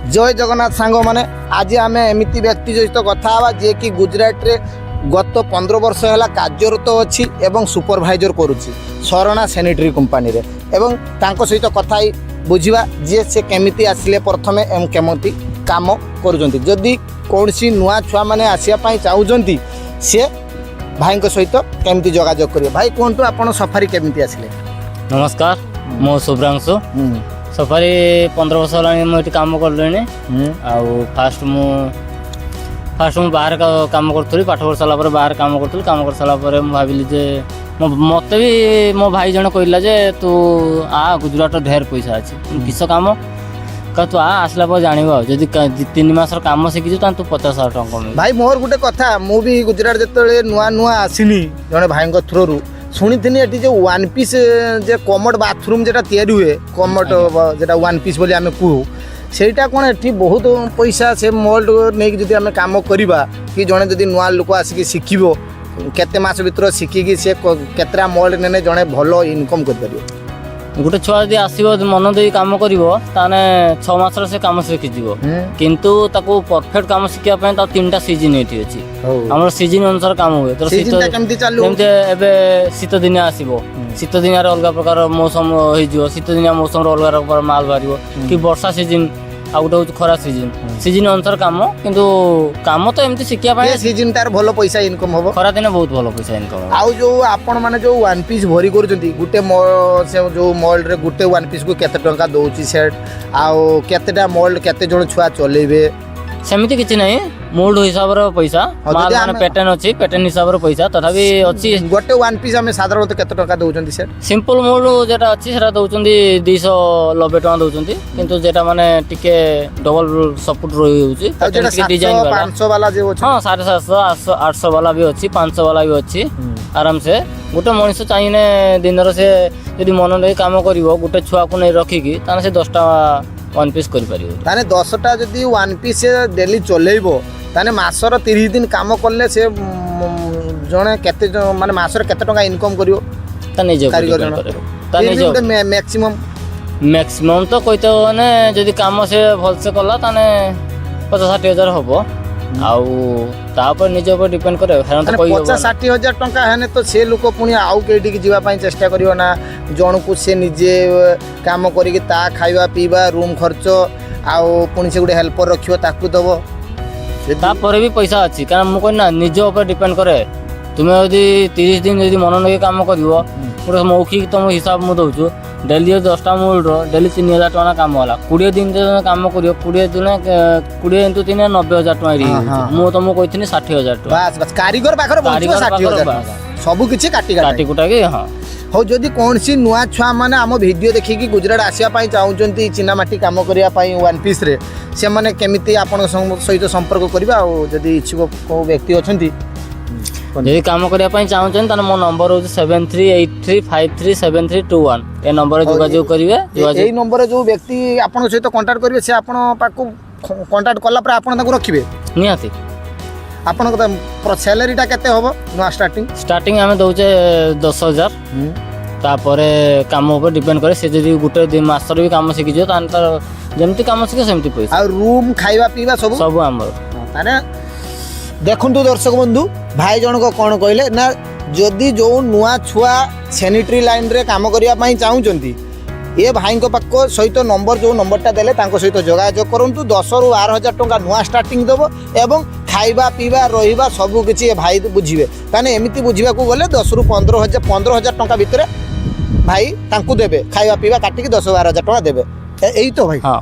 जय जगन्नाथ सांग मैंने आज आम एमती व्यक्ति सहित कथा हवा जे कि गुजरात रे गत 15 वर्ष है कार्यरत अच्छी एवं सुपरभाइजर करुच्ची शरणा सैनिटरी कंपानी रे एवं तांको सहित कथा बुझा जे से केमिति आसिले प्रथमे एवं केमिति काम करुचंती जदि कौन सी नुआ छुआ मैंने आसिया चाहूँगी सी भाई सहित केमिति जोगाजोग करिए। भाई कहतु आप सफारी केमिति आसिले? नमस्कार मो शुभ्रांशु सफारी 15 वर्ष है मुझे काम कर फास्ट मु बाहर काम करी पाठ पढ़ सारा बाहर काम कर सारापर भाविली जे मत भी मो भाई जन कहला जे तू आ गुजरात ढेर पैसा अच्छे किस काम का तू आसला पर जान जदि 3 मासर काम शिखी तू 50,000 टଙ୍କା मिले। भाई मोर गोटे कथा मु भी गुजरात जो नुआ नुआ आसनी जड़े भाई थ्रू शुणी थी जो वन पीस जे कमोड बाथरूम जेटा तैयारी हुए कमोड जेटा वन पीस बोली आमे कहू सेटा कौन एठी बहुत पैसा से मोल्ड नहीं जब आम कम करवा कि जड़े जदि नुआ लोक आसिक शिखब केते मास भीतर शिखिकी से केतरा मोल्ड ने जड़े भल इनकम कर गोटे छुआ जब आसो मन दे कम कर 6 मास से कम शिखिज किंतु ताको परफेक्ट कम शिखापी 3टा सीजन ये अच्छी आम सीजन अनुसार कम हुए तो शीत दिन आसो शीत दिन अलग प्रकार मौसम हो शीत दिन मौसम अलग प्रकार माल बाहर कि वर्षा सीजन आ गोटे हूँ खरा सीजन सीजन अनुसार कम किंतु काम तो एमती शिखापी सीजन तार भल पैसा इनकम हम खरा दिन बहुत भल पैसा इनकम आउ जो आपण माने जो वन पीस भरी करूछंती गुटे से जो मोल्ड रे गुटे वन पीस को केते टंका दोउची सेट आउ केतेटा मोल्ड केते जण छुआ चलेबे सेमिति किछि नहीं मोल्ड हिसाब रो पैसा माल माने पैटर्न अछि पैटर्न हिसाब रो पैसा तथापि अछि गोटे वन पीस हमें साधारणतः केते टंका दोउचंती सेट सिंपल मोल्ड जेटा अछि सेटा दोउचंती 290 टंका दोउचंती किंतु जेटा माने टिके डबल सपोर्ट रही होउची जेटा डिजाइन वाला 500 वाला जे होछ हां 750 800 वाला भी अछि 500 वाला भी अछि आराम से गोटे मनुष्य चाहिए दिन से यदि मन नहीं काम करिवो गोटे छुआ को नहीं रखिकी ताने से 10टा वन पीस कर पारिबो ताने 10टा जदि वन पीस डेली चलेइबो ताने मासर 30 दिन काम करले से जणे केते माने मासर केते टंका इनकम करिवो ता नहीं जो कारीगर ता नहीं जो मैक्सिमम तो कहते माने जदि काम से भल से कला ताने 50-60 हजार हबो आउ तापर निज ऊपर डिपेंड करे 50-60 हजार टंका है तो से लोक पुणी आउ केटी की जीवा पई चेष्टा करियो ना जण को से निजे काम करिके ता खाइबा पीबा रूम खर्च आउ पुणी से गुटे हेल्पर रखियो ताकू दबो तापर भी पैसा अच्छी कारण मु कहना निज ऊपर डिपेंड करे तुम्हें यदि 30 दिन यदि मन लगे काम करिवो गोटे मौखिक तुम हिसाब मु दउछु डेली 10टा मोल्ड डेली 3,000 टका काम होला 20 दिन काम करियो 20 दिन 20 into 3 90,000 टका री मु तुमको कहथिनी 60,000 टका बस बस कारीगर पाखर 60,000 सब किछि काटी कुटा के हां हो जदि कौन सी नुआ छुआ माने आम वीडियो देखिकी गुजरात आसिया पाई चाहूचंती चिनामाटी काम करिया पाई वन पीस रे से माने केमिति आपन सहित संपर्क करबा और जदि इच्छुक को व्यक्ति अछंती यदि काम करने चाहूँ तो मो नंबर हूँ 7383537321 ए नंबर जोगाजोग करेंगे यही नंबर जो व्यक्ति आपन सहित कांटेक्ट करेंगे से आपन पाको कांटेक्ट कला पर आपन ताको रखिबे निहाती आपन सैलरीटा केते होबो नुआ स्टार्टिंग आमे दउचे 10,000 तापरे काम ऊपर डिपेंड करे से जदी गुटे 2 मास भी काम शिखि जो तान तर जेमति काम शिखे सेमति पैसा आ रूम खाइबा पीबा सब हमर माने देखंतु दर्शक बंधु भाई जन को कौन कहले ना जदि जो नुआ छुआ सैनिटरी लाइन रे काम करिया पई चाहूचंती ए भाई को पाक सहित नंबर जो नंबरटा देले तांको सहित जोगाजोग करंतु 10 ରୁ 12,000 टंका नुआ स्टार्टिंग देबो एवं खाइबा पीबा रहिबा सब किछि भाई बुझिबे ताने एमिति बुझिबा को गले 10 ରୁ 15,000 टंका भितरे भाई तांको देबे खाइबा पीबा काटिकी 10-12,000 टंका देबे एई तो भाई हां